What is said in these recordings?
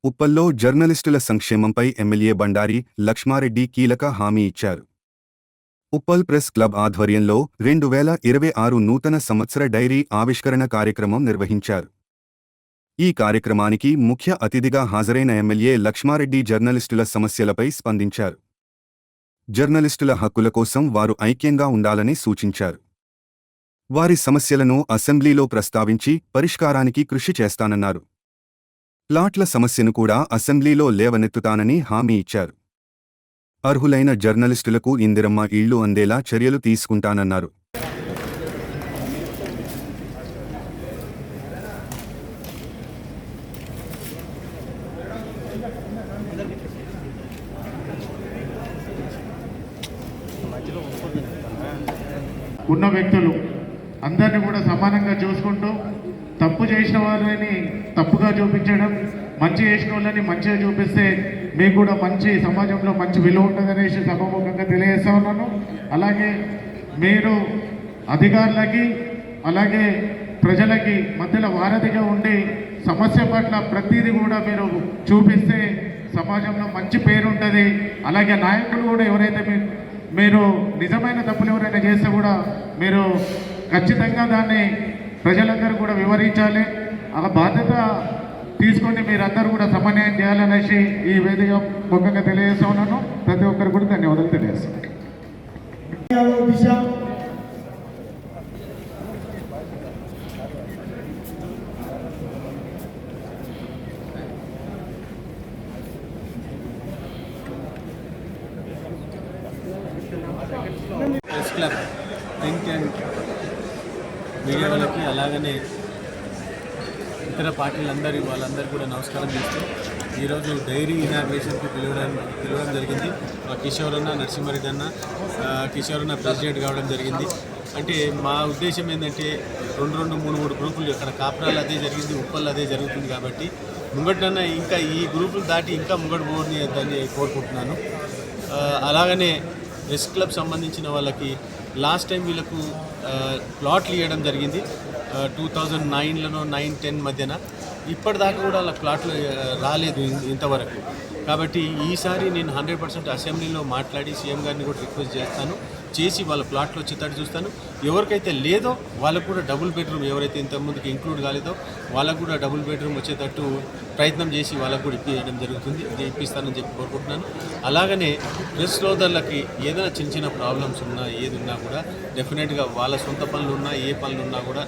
ఉప్పల్లో జర్నలిస్టుల సంక్షేమంపై ఎమ్మెల్యే బండారి లక్ష్మారెడ్డి కీలక హామీ ఇచ్చారు. ఉప్పల్ ప్రెస్ క్లబ్ ఆధ్వర్యంలో 2026 నూతన సంవత్సర డైరీ ఆవిష్కరణ కార్యక్రమం నిర్వహించారు. ఈ కార్యక్రమానికి ముఖ్య అతిథిగా హాజరైన ఎమ్మెల్యే లక్ష్మారెడ్డి జర్నలిస్టుల సమస్యలపై స్పందించారు. జర్నలిస్టుల హక్కుల కోసం వారు ఐక్యంగా ఉండాలని సూచించారు. వారి సమస్యలను అసెంబ్లీలో ప్రస్తావించి పరిష్కారానికి కృషి చేస్తానన్నారు. ప్లాట్ల సమస్యను కూడా అసెంబ్లీలో లేవనెత్తుతానని హామీ ఇచ్చారు. అర్హులైన జర్నలిస్టులకు ఇందిరమ్మ ఇళ్లు అందేలా చర్యలు తీసుకుంటానన్నారు. ఉన్న వ్యక్తులు అందరినీ కూడా సమానంగా చూసుకుంటూ తప్పు చేసిన వాళ్ళని తప్పుగా చూపించడం, మంచి చేసిన వాళ్ళని మంచిగా చూపిస్తే మీకు కూడా మంచి సమాజంలో మంచి విలువ ఉంటుందనేసి సభాముఖంగా తెలియజేస్తా ఉన్నాను. అలాగే మీరు అధికారులకి అలాగే ప్రజలకి మధ్యలో వారధిగా ఉండి సమస్య పట్ల ప్రతిదీ కూడా మీరు చూపిస్తే సమాజంలో మంచి పేరు ఉంటుంది. అలాగే నాయకులు కూడా ఎవరైతే మీరు నిజమైన తప్పులు ఎవరైనా చేస్తే కూడా మీరు ఖచ్చితంగా దాన్ని ప్రజలందరూ కూడా వివరించాలి. ఆ బాధ్యత తీసుకొని మీరందరూ కూడా సమన్వయం చేయాలనేసి ఈ వేదిక ముఖ్యంగా తెలియజేస్తా ఉన్నాను. ప్రతి ఒక్కరు కూడా ధన్యవాదాలు తెలియజేస్తాను. Press club print and media వాళ్ళకి అలాగనే ఇతర పార్టీలందరూ వాళ్ళందరూ కూడా నమస్కారం చేస్తూ ఈరోజు డైరీ ఇనాగ్రేషన్కి పిలవడం జరిగింది. కిషోర్ అన్న, నరసింహారెడ్డి అన్న, కిషోర్ అన్న ప్రెసిడెంట్ కావడం జరిగింది. అంటే మా ఉద్దేశం ఏంటంటే 2-3 గ్రూపులు ఇక్కడ కాపురాలు అదే జరిగింది, ఉప్పల్ అదే జరుగుతుంది కాబట్టి ముంగటన్నా ఇంకా ఈ గ్రూపులు దాటి ఇంకా ముంగట పోని దాన్ని కోరుకుంటున్నాను. అలాగనే ప్రెస్ క్లబ్ సంబంధించిన వాళ్ళకి లాస్ట్ టైం వీళ్ళకు ప్లాట్లు ఇవ్వడం జరిగింది 2009లో 9-10 మధ్యన. ఇప్పటిదాకా కూడా వాళ్ళ ప్లాట్లు రాలేదు ఇంతవరకు. కాబట్టి ఈసారి నేను 100% అసెంబ్లీలో మాట్లాడి సీఎం గారిని కూడా రిక్వెస్ట్ చేసి వాళ్ళ ప్లాట్లు వచ్చేటట్టు చూస్తాను. ఎవరికైతే లేదో వాళ్ళకు కూడా డబుల్ బెడ్రూమ్, ఎవరైతే ఇంతకుముందుకు ఇంక్లూడ్ కాలేదో వాళ్ళకు కూడా డబుల్ బెడ్రూమ్ వచ్చేటట్టు ప్రయత్నం చేసి వాళ్ళకు కూడా ఇప్పించడం జరుగుతుంది. ఇప్పిస్తానని చెప్పి కోరుకుంటున్నాను. అలాగనే ప్రెస్ సోదరులకి ఏదైనా చిన్న ప్రాబ్లమ్స్ ఉన్నా ఏది ఉన్నా కూడా డెఫినెట్గా వాళ్ళ సొంత పనులు ఉన్నా ఏ పనులు ఉన్నా కూడా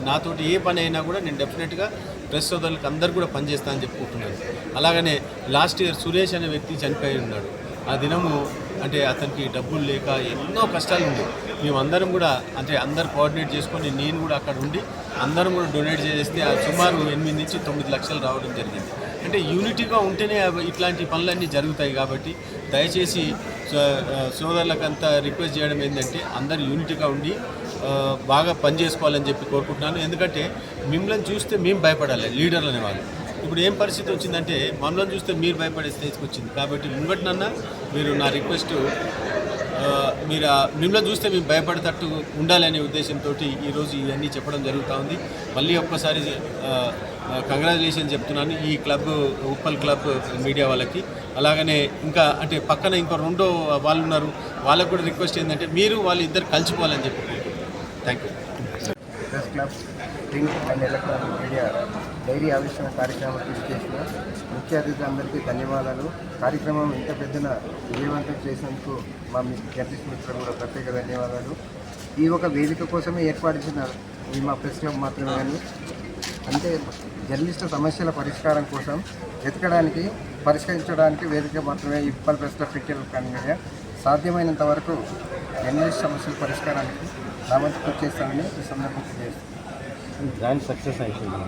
నాతోటి ఏ పని అయినా కూడా నేను డెఫినెట్గా ప్రెస్ సోదరులకు అందరు కూడా పనిచేస్తానని చెప్పుకుంటున్నాను. అలాగనే లాస్ట్ ఇయర్ సురేష్ అనే వ్యక్తి చనిపోయి ఉన్నాడు. ఆ దినము అంటే అతనికి డబ్బులు లేక ఎన్నో కష్టాలు ఉంది. మేమందరం కూడా అంటే అందరు కోఆర్డినేట్ చేసుకొని నేను కూడా అక్కడ ఉండి అందరం కూడా డొనేట్ చేస్తే సుమారు 8-9 లక్షలు రావడం జరిగింది. అంటే యూనిటీగా ఉంటేనే ఇట్లాంటి పనులన్నీ జరుగుతాయి. కాబట్టి దయచేసి సోదరులకు అంతా రిక్వెస్ట్ చేయడం ఏంటంటే అందరు యూనిటీగా ఉండి బాగా పనిచేసుకోవాలని చెప్పి కోరుకుంటున్నాను. ఎందుకంటే మిమ్మల్ని చూస్తే మేము భయపడాలి లీడర్లు అనేవాళ్ళు. ఇప్పుడు ఏం పరిస్థితి వచ్చిందంటే మమ్మల్ని చూస్తే మీరు భయపడే స్టేజ్కి వచ్చింది. కాబట్టి ముంగటినన్నా మీరు నా రిక్వెస్ట్ మీరు మిమ్మల్ని చూస్తే మేము భయపడేటట్టు ఉండాలనే ఉద్దేశంతో ఈరోజు ఇవన్నీ చెప్పడం జరుగుతూ ఉంది. మళ్ళీ ఒక్కసారి కంగ్రాచులేషన్ చెప్తున్నాను ఈ క్లబ్ ఉప్పల్ క్లబ్ మీడియా వాళ్ళకి. అలాగనే ఇంకా అంటే పక్కన ఇంకో 2 వాళ్ళు ఉన్నారు, వాళ్ళకు కూడా రిక్వెస్ట్ ఏంటంటే మీరు వాళ్ళు ఇద్దరు కలిసిపోవాలని చెప్పి. Thank you. Press club print and electronic media diary ఆవిష్కరణ కార్యక్రమానికి చేసిన ముఖ్య అతిథులందరికీ ధన్యవాదాలు. కార్యక్రమం ఇంత పెద్దన విజయవంతం చేసినందుకు మా జర్నలిస్ట్ మిత్రులు కూడా ప్రత్యేక ధన్యవాదాలు. ఈ ఒక వేదిక కోసమే ఏర్పాటించిన ఈ మా ప్రెస్ క్లబ్ మాత్రమే కానీ అంటే జర్నలిస్టు సమస్యల పరిష్కారం కోసం పరిష్కరించడానికి వేదిక మాత్రమే ఈ Uppal press club print electronic media. సాధ్యమైనంత వరకు జర్నలిస్ట్ సమస్యల పరిష్కారానికి నా వంతు చేస్తానని ఈ సందర్భంగా చేస్తాను. గ్రాండ్ సక్సెస్ అయిపోయింది.